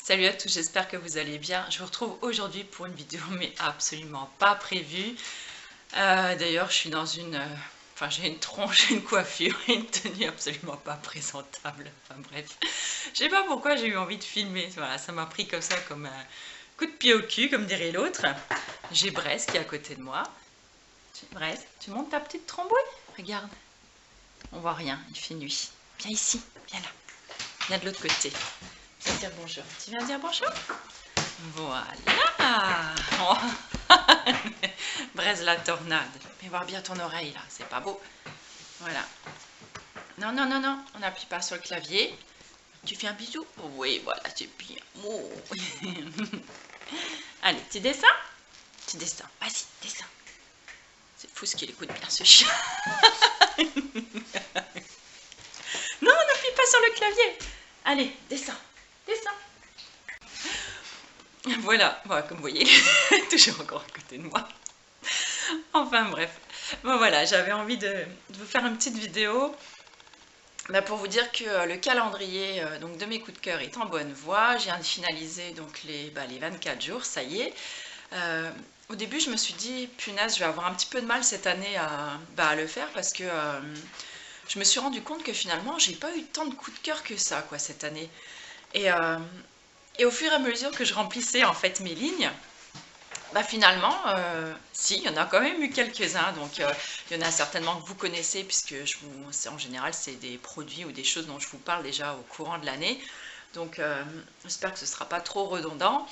Salut à tous, j'espère que vous allez bien. Je vous retrouve aujourd'hui pour une vidéo mais absolument pas prévue. D'ailleurs, je suis dans enfin, j'ai une tronche, une coiffure et une tenue absolument pas présentable. Enfin bref, je sais pas pourquoi j'ai eu envie de filmer. Voilà, ça m'a pris comme ça, comme un coup de pied au cul, comme dirait l'autre. J'ai Brest qui est à côté de moi. Brest, tu montes ta petite trombouille? Regarde, on voit rien, il fait nuit. Viens ici, viens là, viens de l'autre côté. Viens dire bonjour. Tu viens dire bonjour? Voilà. Braise la tornade. Mais voir bien ton oreille là, c'est pas beau. Voilà. Non, non, non, non, on n'appuie pas sur le clavier. Tu fais un bisou? Oui, voilà, c'est bien. Oh. Allez, tu descends? Tu descends. Vas-y, descends. C'est fou ce qu'il écoute bien ce chien. Non, on n'appuie pas sur le clavier. Allez, descends. Descends. Voilà, comme vous voyez, toujours encore à côté de moi. Enfin bref, bon voilà, j'avais envie de vous faire une petite vidéo pour vous dire que le calendrier donc de mes coups de cœur est en bonne voie. Je viens de finaliser donc les 24 jours, ça y est. Au début, je me suis dit, punaise, je vais avoir un petit peu de mal cette année à le faire parce que je me suis rendu compte que finalement, j'ai pas eu tant de coups de cœur que ça, quoi, cette année. Et, euh, et au fur et à mesure que je remplissais en fait mes lignes, finalement, si, il y en a quand même eu quelques-uns. Donc, il y en a certainement que vous connaissez, puisque en général, c'est des produits ou des choses dont je vous parle déjà au courant de l'année. Donc, j'espère que ce ne sera pas trop redondant.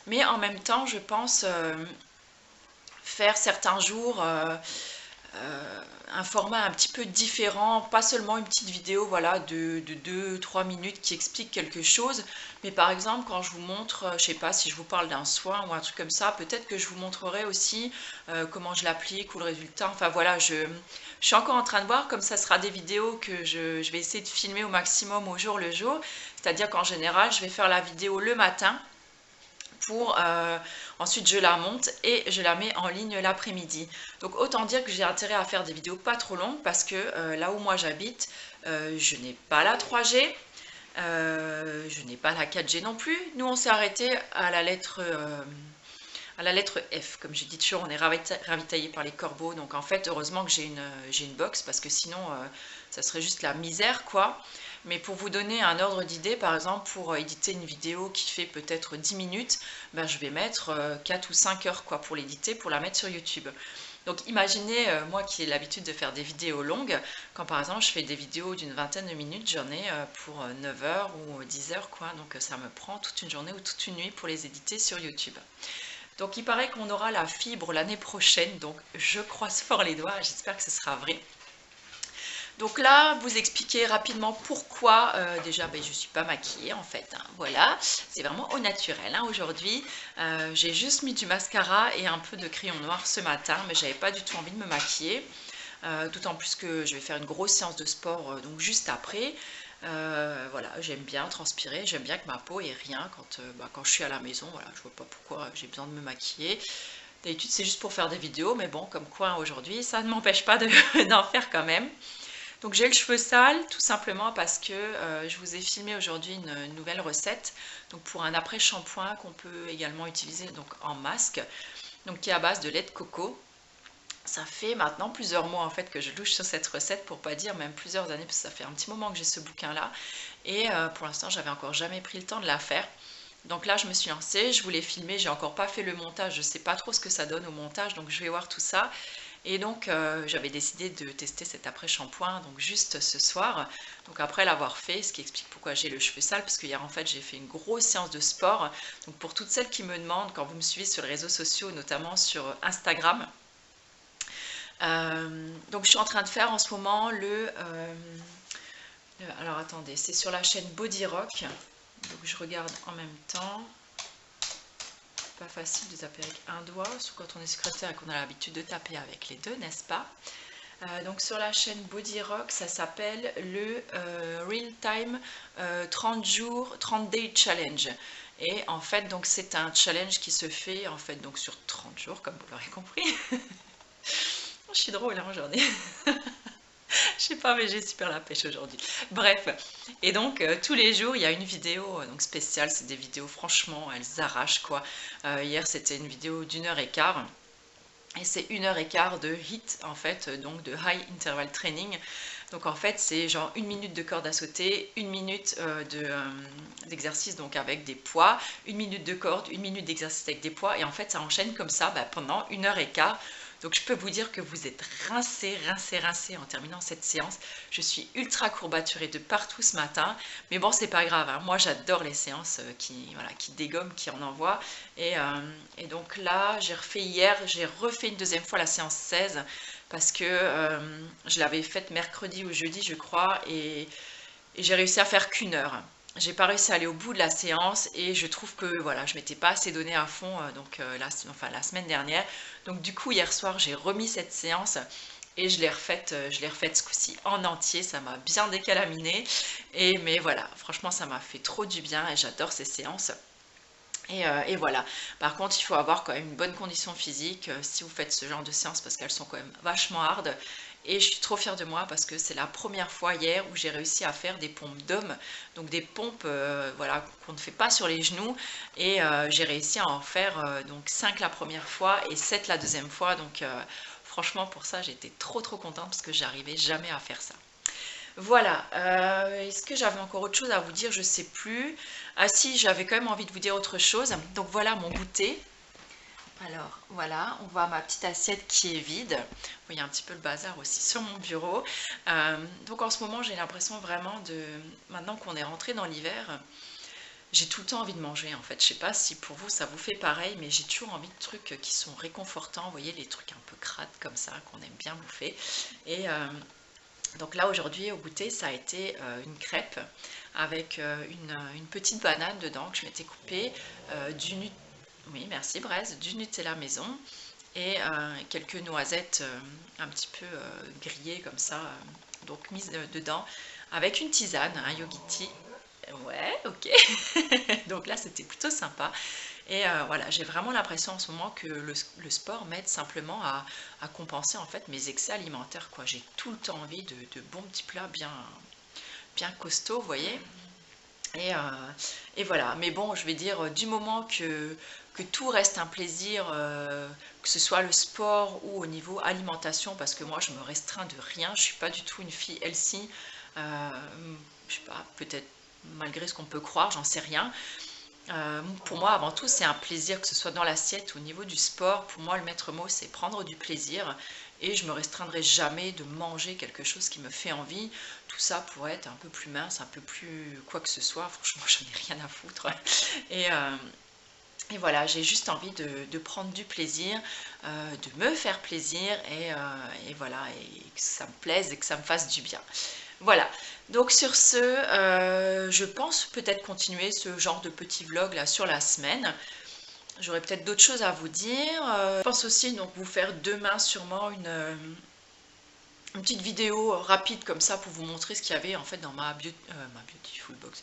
Mais en même temps, je pense faire certains jours un format un petit peu différent, pas seulement une petite vidéo voilà, de 2-3 minutes qui explique quelque chose, mais par exemple quand je vous montre, je sais pas si je vous parle d'un soin ou un truc comme ça, peut-être que je vous montrerai aussi comment je l'applique ou le résultat, enfin voilà, je suis encore en train de voir, comme ça sera des vidéos que je vais essayer de filmer au maximum au jour le jour, c'est-à-dire qu'en général je vais faire la vidéo le matin, pour ensuite je la monte et je la mets en ligne l'après-midi. Donc autant dire que j'ai intérêt à faire des vidéos pas trop longues parce que là où moi j'habite, je n'ai pas la 3G, je n'ai pas la 4G non plus. Nous on s'est arrêté à la lettre F, comme j'ai dit toujours, on est ravitaillé par les corbeaux, donc en fait heureusement que j'ai une box parce que sinon ça serait juste la misère quoi. Mais pour vous donner un ordre d'idée, par exemple pour éditer une vidéo qui fait peut-être 10 minutes, je vais mettre 4 ou 5 heures quoi, pour l'éditer, pour la mettre sur YouTube. Donc imaginez, moi qui ai l'habitude de faire des vidéos longues, quand par exemple je fais des vidéos d'une vingtaine de minutes, j'en ai pour 9 heures ou 10 heures quoi, donc ça me prend toute une journée ou toute une nuit pour les éditer sur YouTube. Donc il paraît qu'on aura la fibre l'année prochaine, donc je croise fort les doigts, j'espère que ce sera vrai. Donc là, vous expliquer rapidement pourquoi, déjà je ne suis pas maquillée en fait, hein, voilà, c'est vraiment au naturel hein, aujourd'hui. J'ai juste mis du mascara et un peu de crayon noir ce matin, mais j'avais pas du tout envie de me maquiller. D'autant plus que je vais faire une grosse séance de sport donc juste après. Voilà, j'aime bien transpirer, j'aime bien que ma peau ait rien quand je suis à la maison, voilà, je vois pas pourquoi j'ai besoin de me maquiller. D'habitude c'est juste pour faire des vidéos, mais bon, comme quoi aujourd'hui, ça ne m'empêche pas d'en faire quand même. Donc j'ai le cheveu sale tout simplement parce que je vous ai filmé aujourd'hui une nouvelle recette donc pour un après-shampoing qu'on peut également utiliser donc en masque, donc qui est à base de lait de coco. Ça fait maintenant plusieurs mois en fait que je louche sur cette recette, pour pas dire même plusieurs années, parce que ça fait un petit moment que j'ai ce bouquin là et pour l'instant j'avais encore jamais pris le temps de la faire. Donc là je me suis lancée, je voulais filmer, j'ai encore pas fait le montage, je sais pas trop ce que ça donne au montage, donc je vais voir tout ça. Et donc j'avais décidé de tester cet après-shampoing donc juste ce soir, donc après l'avoir fait, ce qui explique pourquoi j'ai le cheveu sale, parce qu'hier en fait j'ai fait une grosse séance de sport. Donc pour toutes celles qui me demandent, quand vous me suivez sur les réseaux sociaux, notamment sur Instagram, donc je suis en train de faire en ce moment alors attendez, c'est sur la chaîne Body Rock, donc je regarde en même temps. Pas facile de taper avec un doigt, surtout quand on est secrétaire et qu'on a l'habitude de taper avec les deux, n'est-ce pas? Donc sur la chaîne Body Rock, ça s'appelle le Real Time 30 jours, 30 Day Challenge. Et en fait, donc c'est un challenge qui se fait en fait donc sur 30 jours, comme vous l'aurez compris. Je suis drôle hein, aujourd'hui. Je sais pas, mais j'ai super la pêche aujourd'hui. Bref, et donc tous les jours il y a une vidéo donc spéciale, c'est des vidéos franchement, elles arrachent quoi. Hier c'était une vidéo d'1 h 15 et c'est 1 h 15 de HIIT en fait, donc de High Interval Training. Donc en fait c'est genre 1 minute de corde à sauter, 1 minute d'exercice donc avec des poids, 1 minute de corde, 1 minute d'exercice avec des poids et en fait ça enchaîne comme ça pendant 1 h 15. Donc je peux vous dire que vous êtes rincés, rincés, rincés en terminant cette séance. Je suis ultra courbaturée de partout ce matin. Mais bon, c'est pas grave, hein. Moi j'adore les séances voilà, qui dégomment, qui en envoient. Et donc là, j'ai refait une deuxième fois la séance 16 parce que je l'avais faite mercredi ou jeudi, je crois, et j'ai réussi à faire qu'1 heure. J'ai pas réussi à aller au bout de la séance et je trouve que voilà, je m'étais pas assez donné à fond la semaine dernière. Donc du coup hier soir j'ai remis cette séance et je l'ai refaite ce coup-ci en entier, ça m'a bien décalaminé. Mais voilà, franchement ça m'a fait trop du bien et j'adore ces séances. Et voilà. Par contre, il faut avoir quand même une bonne condition physique si vous faites ce genre de séances parce qu'elles sont quand même vachement hard. Et je suis trop fière de moi parce que c'est la première fois hier où j'ai réussi à faire des pompes d'homme. Donc des pompes voilà, qu'on ne fait pas sur les genoux. Et j'ai réussi à en faire donc 5 la première fois et 7 la deuxième fois. Donc franchement pour ça j'étais trop contente parce que j'arrivais jamais à faire ça. Voilà, est-ce que j'avais encore autre chose à vous dire? Je sais plus. Ah si, j'avais quand même envie de vous dire autre chose. Donc voilà mon goûter. Alors voilà, on voit ma petite assiette qui est vide. Vous voyez un petit peu le bazar aussi sur mon bureau. Donc en ce moment, j'ai l'impression vraiment maintenant qu'on est rentré dans l'hiver, j'ai tout le temps envie de manger en fait. Je sais pas si pour vous ça vous fait pareil, mais j'ai toujours envie de trucs qui sont réconfortants. Vous voyez les trucs un peu crades comme ça qu'on aime bien bouffer. Et donc là aujourd'hui au goûter ça a été une crêpe avec une petite banane dedans que je m'étais coupée, oui merci Braise, du Nutella maison et quelques noisettes un petit peu grillées comme ça, donc mises dedans avec une tisane, un yogiti. Ouais, ok. Donc là c'était plutôt sympa. Et voilà, j'ai vraiment l'impression en ce moment que le sport m'aide simplement à compenser en fait mes excès alimentaires, quoi. J'ai tout le temps envie de bons petits plats bien costauds, vous voyez. Et, et voilà, mais bon, je vais dire, du moment que tout reste un plaisir, que ce soit le sport ou au niveau alimentation, parce que moi je me restreins de rien, je suis pas du tout une fille healthy, je sais pas, peut-être malgré ce qu'on peut croire, j'en sais rien. Pour moi, avant tout, c'est un plaisir, que ce soit dans l'assiette ou au niveau du sport. Pour moi, le maître mot, c'est prendre du plaisir. Et je me restreindrai jamais de manger quelque chose qui me fait envie. Tout ça pourrait être un peu plus mince, un peu plus quoi que ce soit. Franchement, j'en ai rien à foutre. Et, euh, et voilà, j'ai juste envie de prendre du plaisir, de me faire plaisir. Et voilà, et que ça me plaise et que ça me fasse du bien. Voilà, donc sur ce, je pense peut-être continuer ce genre de petit vlog là sur la semaine. J'aurai peut-être d'autres choses à vous dire. Je pense aussi donc vous faire demain sûrement une petite vidéo rapide comme ça pour vous montrer ce qu'il y avait en fait dans ma Beautiful Box.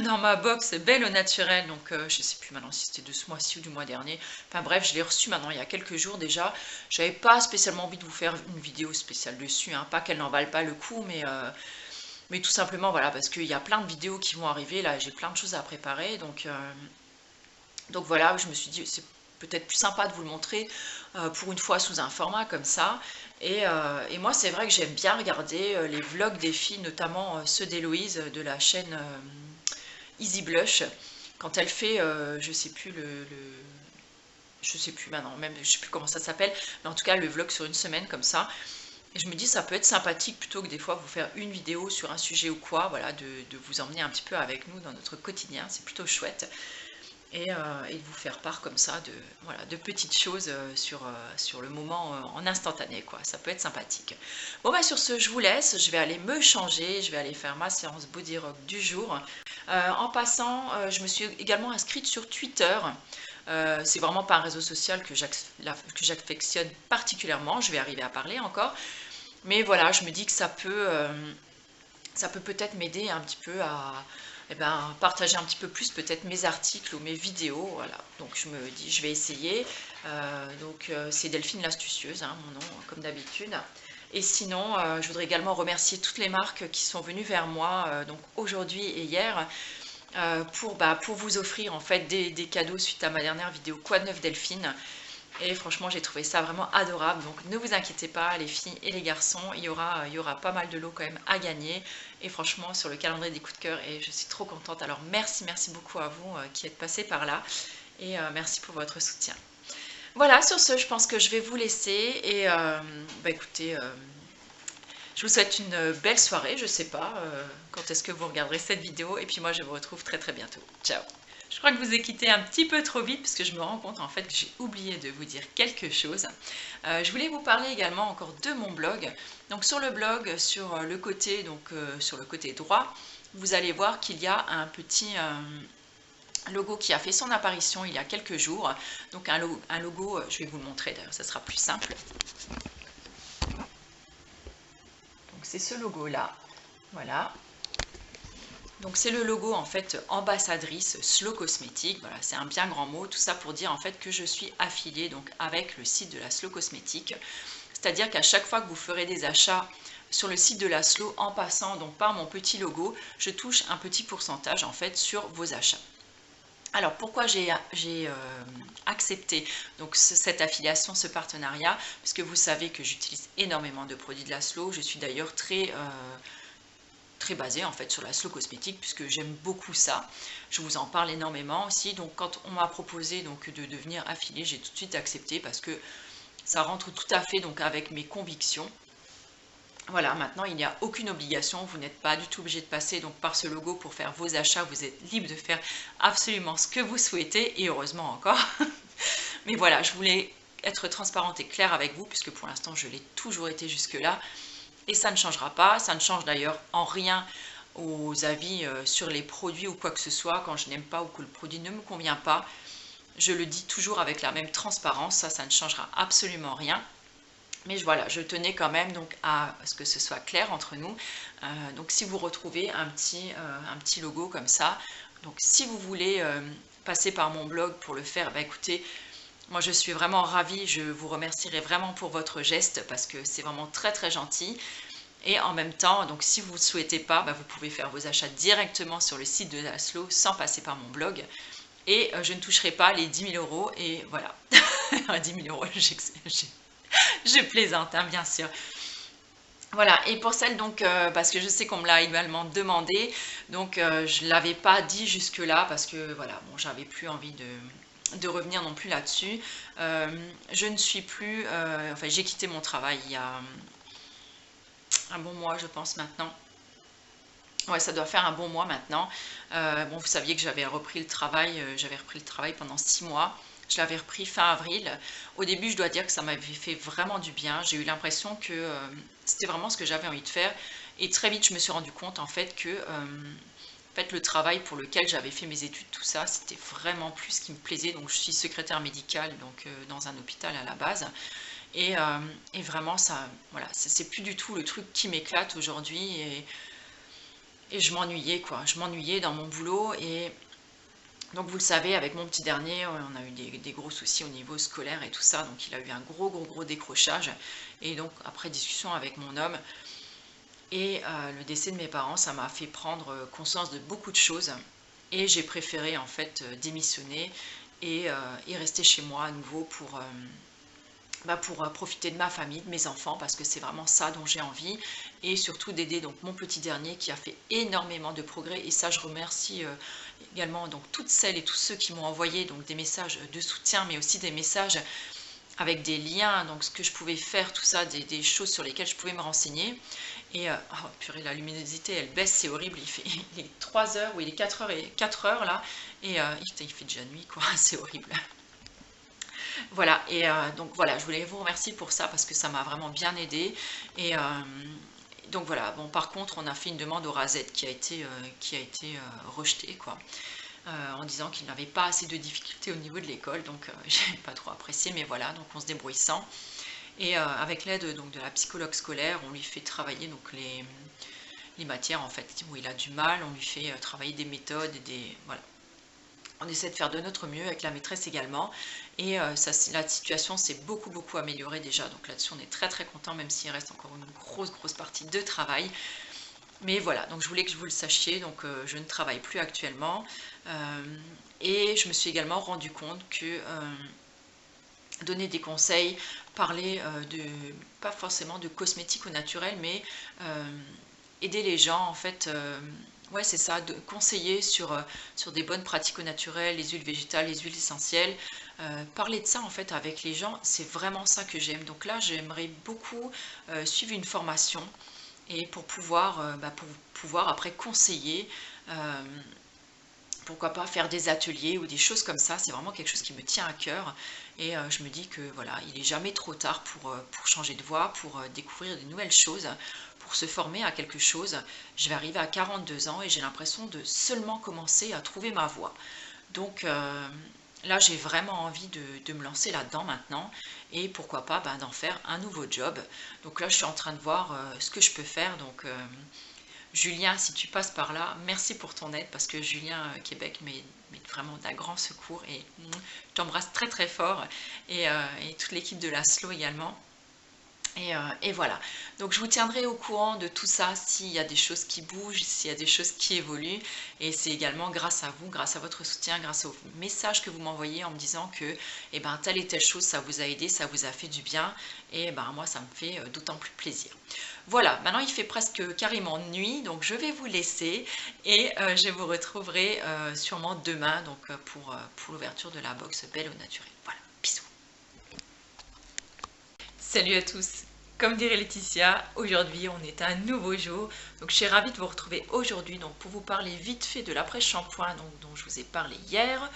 Dans ma box Belle au naturel, donc je sais plus maintenant si c'était de ce mois-ci ou du mois dernier. Enfin bref, je l'ai reçu maintenant il y a quelques jours déjà. J'avais pas spécialement envie de vous faire une vidéo spéciale dessus, hein. Pas qu'elle n'en vale pas le coup, mais tout simplement voilà, parce qu'il y a plein de vidéos qui vont arriver, là j'ai plein de choses à préparer, donc voilà, je me suis dit c'est peut-être plus sympa de vous le montrer pour une fois sous un format comme ça. Et moi c'est vrai que j'aime bien regarder les vlogs des filles, notamment ceux d'Héloïse de la chaîne Easy Blush, quand elle fait, je sais plus je sais plus maintenant, même je sais plus comment ça s'appelle, mais en tout cas le vlog sur une semaine comme ça. Et je me dis ça peut être sympathique plutôt que des fois vous faire une vidéo sur un sujet ou quoi, voilà, de vous emmener un petit peu avec nous dans notre quotidien, c'est plutôt chouette. Et de vous faire part comme ça voilà, de petites choses sur le moment en instantané, quoi. Ça peut être sympathique. Bon bah sur ce, je vous laisse, je vais aller me changer, je vais aller faire ma séance body rock du jour. En passant, je me suis également inscrite sur Twitter. C'est vraiment pas un réseau social que j'affectionne particulièrement, je vais arriver à parler encore. Mais voilà, je me dis que ça peut peut-être m'aider un petit peu à partager un petit peu plus peut-être mes articles ou mes vidéos. Voilà, donc je me dis, je vais essayer. C'est Delphine l'astucieuse, hein, mon nom, comme d'habitude. Et sinon, je voudrais également remercier toutes les marques qui sont venues vers moi donc aujourd'hui et hier pour vous offrir en fait des cadeaux suite à ma dernière vidéo Quoi de neuf Delphine. Et franchement, j'ai trouvé ça vraiment adorable. Donc ne vous inquiétez pas, les filles et les garçons, il y aura pas mal de lots quand même à gagner. Et franchement, sur le calendrier des coups de cœur, et je suis trop contente. Alors merci beaucoup à vous qui êtes passés par là. Et merci pour votre soutien. Voilà, sur ce, je pense que je vais vous laisser. Et écoutez, je vous souhaite une belle soirée. Je sais pas quand est-ce que vous regarderez cette vidéo. Et puis moi, je vous retrouve très bientôt. Ciao! Je crois que je vous ai quitté un petit peu trop vite parce que je me rends compte en fait que j'ai oublié de vous dire quelque chose. Je voulais vous parler également encore de mon blog. Donc sur le blog, sur le côté, sur le côté droit, vous allez voir qu'il y a un petit logo qui a fait son apparition il y a quelques jours. Donc un logo, je vais vous le montrer d'ailleurs, ça sera plus simple. Donc c'est ce logo là, voilà. Donc c'est le logo en fait ambassadrice Slow Cosmétique, voilà, c'est un bien grand mot, tout ça pour dire en fait que je suis affiliée donc avec le site de la Slow Cosmétique. C'est-à-dire qu'à chaque fois que vous ferez des achats sur le site de la Slow en passant donc par mon petit logo, je touche un petit pourcentage en fait sur vos achats. Alors pourquoi j'ai accepté donc cette affiliation, ce partenariat, parce que vous savez que j'utilise énormément de produits de la Slow, je suis d'ailleurs très basée en fait sur la Slow Cosmétique puisque j'aime beaucoup ça. Je vous en parle énormément aussi. Donc quand on m'a proposé donc de devenir affiliée, j'ai tout de suite accepté parce que ça rentre tout à fait donc avec mes convictions. Voilà, maintenant il n'y a aucune obligation, vous n'êtes pas du tout obligé de passer donc par ce logo pour faire vos achats, vous êtes libre de faire absolument ce que vous souhaitez et heureusement encore. Mais voilà, je voulais être transparente et claire avec vous puisque pour l'instant je l'ai toujours été jusque-là. Et ça ne changera pas, ça ne change d'ailleurs en rien aux avis sur les produits ou quoi que ce soit. Quand je n'aime pas ou que le produit ne me convient pas, je le dis toujours avec la même transparence, ça ne changera absolument rien. Mais voilà, je tenais quand même donc à ce que ce soit clair entre nous. Donc si vous retrouvez un petit logo comme ça, donc si vous voulez passer par mon blog pour le faire, écoutez, moi je suis vraiment ravie, je vous remercierai vraiment pour votre geste parce que c'est vraiment très gentil. Et en même temps, donc si vous ne souhaitez pas, vous pouvez faire vos achats directement sur le site de la Slow sans passer par mon blog. Et je ne toucherai pas les 10 000 euros et voilà. 10 000 euros, je plaisante, hein, bien sûr. Voilà, et pour celle donc, parce que je sais qu'on me l'a également demandé, donc je ne l'avais pas dit jusque-là parce que voilà, bon, j'avais plus envie de revenir non plus là-dessus. Je ne suis plus, enfin j'ai quitté mon travail il y a un bon mois je pense maintenant. Ouais, ça doit faire un bon mois maintenant. Bon, vous saviez que j'avais repris le travail pendant 6 mois. Je l'avais repris fin avril. Au début, je dois dire que ça m'avait fait vraiment du bien. J'ai eu l'impression que c'était vraiment ce que j'avais envie de faire. Et très vite, je me suis rendu compte en fait que le travail pour lequel j'avais fait mes études, tout ça, c'était vraiment plus ce qui me plaisait. Donc, je suis secrétaire médicale donc, dans un hôpital à la base. Et vraiment, ça, voilà, c'est plus du tout le truc qui m'éclate aujourd'hui. Et je m'ennuyais, quoi. Je m'ennuyais dans mon boulot. Et donc, vous le savez, avec mon petit dernier, on a eu des gros soucis au niveau scolaire et tout ça. Donc, il a eu un gros décrochage. Et donc, après discussion avec mon homme et le décès de mes parents, ça m'a fait prendre conscience de beaucoup de choses. Et j'ai préféré, en fait, démissionner et rester chez moi à nouveau pour profiter de ma famille, de mes enfants, parce que c'est vraiment ça dont j'ai envie, et surtout d'aider donc mon petit dernier qui a fait énormément de progrès. Et ça, je remercie également donc toutes celles et tous ceux qui m'ont envoyé donc des messages de soutien, mais aussi des messages avec des liens, donc ce que je pouvais faire, tout ça, des choses sur lesquelles je pouvais me renseigner. Et oh purée, la luminosité elle baisse, c'est horrible, il est 3 heures, oui il est 4 heures là, et il fait déjà nuit quoi, c'est horrible. Voilà, et donc voilà, je voulais vous remercier pour ça parce que ça m'a vraiment bien aidé. Et donc voilà, bon par contre on a fait une demande au RASET qui a été rejetée quoi, en disant qu'il n'avait pas assez de difficultés au niveau de l'école, donc j'ai pas trop apprécié, mais voilà, donc on se débrouille sans. Et avec l'aide donc de la psychologue scolaire, on lui fait travailler donc les matières en fait où il a du mal, on lui fait travailler des méthodes et des voilà. On essaie de faire de notre mieux avec la maîtresse également. Et la situation s'est beaucoup améliorée déjà. Donc là-dessus, on est très content, même s'il reste encore une grosse partie de travail. Mais voilà, donc je voulais que vous le sachiez. Donc je ne travaille plus actuellement. Et je me suis également rendu compte que donner des conseils, parler pas forcément de cosmétiques ou naturels, mais aider les gens en fait. Ouais, c'est ça, de conseiller sur des bonnes pratiques au naturel, les huiles végétales, les huiles essentielles. Parler de ça en fait avec les gens, c'est vraiment ça que j'aime. Donc là, j'aimerais beaucoup suivre une formation et pour pouvoir après conseiller. Pourquoi pas faire des ateliers ou des choses comme ça, c'est vraiment quelque chose qui me tient à cœur et je me dis que voilà, il n'est jamais trop tard pour changer de voie, pour découvrir de nouvelles choses, pour se former à quelque chose. Je vais arriver à 42 ans et j'ai l'impression de seulement commencer à trouver ma voie. Donc là, j'ai vraiment envie de me lancer là-dedans maintenant et pourquoi pas d'en faire un nouveau job. Donc là, je suis en train de voir ce que je peux faire. Donc Julien, si tu passes par là, merci pour ton aide parce que Julien Québec m'est vraiment d'un grand secours et je t'embrasse très fort et toute l'équipe de Laszlo également. Et voilà, donc je vous tiendrai au courant de tout ça s'il y a des choses qui bougent, s'il y a des choses qui évoluent. Et c'est également grâce à vous, grâce à votre soutien, grâce aux messages que vous m'envoyez en me disant que telle et telle chose, ça vous a aidé, ça vous a fait du bien. Et moi, ça me fait d'autant plus plaisir. Voilà, maintenant il fait presque carrément nuit, donc je vais vous laisser. Et je vous retrouverai sûrement demain donc, pour l'ouverture de la box Belle au naturel. Voilà, bisous. Salut à tous, comme dirait Laetitia, aujourd'hui on est un nouveau jour, donc je suis ravie de vous retrouver aujourd'hui pour vous parler vite fait de l'après-shampoing dont je vous ai parlé hier,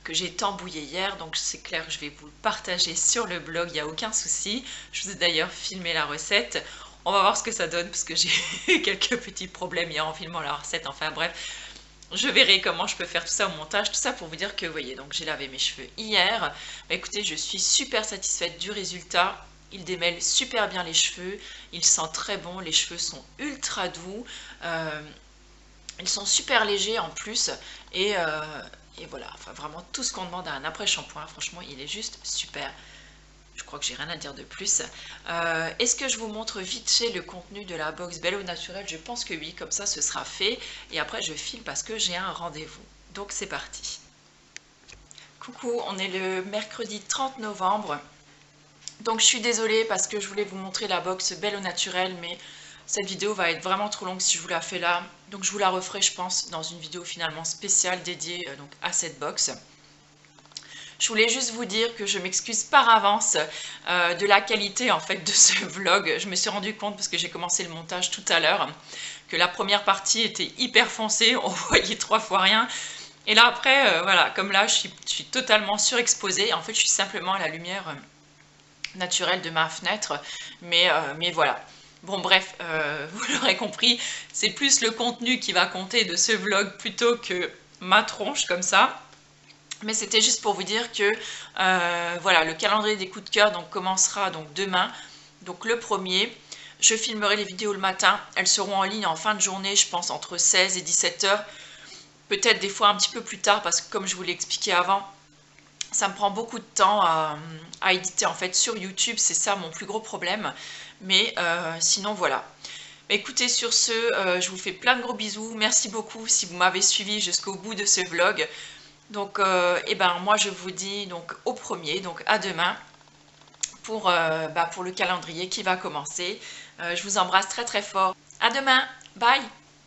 que j'ai tambouillé hier, donc c'est clair que je vais vous le partager sur le blog, il n'y a aucun souci. Je vous ai d'ailleurs filmé la recette, on va voir ce que ça donne parce que j'ai eu quelques petits problèmes hier en filmant la recette, enfin bref. Je verrai comment je peux faire tout ça au montage, tout ça pour vous dire que, vous voyez, donc j'ai lavé mes cheveux hier. Écoutez, je suis super satisfaite du résultat. Il démêle super bien les cheveux, il sent très bon, les cheveux sont ultra doux, ils sont super légers en plus et voilà, enfin vraiment tout ce qu'on demande à un après-shampoing, franchement il est juste super. Je crois que j'ai rien à dire de plus. Est-ce que je vous montre vite fait le contenu de la box Belle au naturel? Je pense que oui, comme ça ce sera fait et après je file parce que j'ai un rendez-vous. Donc c'est parti. Coucou, on est le mercredi 30 novembre. Donc je suis désolée parce que je voulais vous montrer la box Belle au naturel, mais cette vidéo va être vraiment trop longue si je vous la fais là. Donc je vous la referai je pense dans une vidéo finalement spéciale dédiée donc, à cette box. Je voulais juste vous dire que je m'excuse par avance de la qualité en fait de ce vlog. Je me suis rendu compte parce que j'ai commencé le montage tout à l'heure que la première partie était hyper foncée, on voyait 3 fois rien. Et là après, voilà, comme là je suis totalement surexposée. En fait je suis simplement à la lumière naturelle de ma fenêtre, mais voilà. Bon bref, vous l'aurez compris, c'est plus le contenu qui va compter de ce vlog plutôt que ma tronche comme ça. Mais c'était juste pour vous dire que voilà, le calendrier des coups de cœur donc, commencera donc, demain, donc le 1er. Je filmerai les vidéos le matin, elles seront en ligne en fin de journée, je pense entre 16 et 17 h. Peut-être des fois un petit peu plus tard parce que comme je vous l'ai expliqué avant, ça me prend beaucoup de temps à éditer en fait sur YouTube, c'est ça mon plus gros problème. Mais sinon voilà. Écoutez, sur ce, je vous fais plein de gros bisous. Merci beaucoup si vous m'avez suivi jusqu'au bout de ce vlog. Donc, moi je vous dis donc au 1er, donc à demain pour le calendrier qui va commencer. Je vous embrasse très fort. À demain, bye!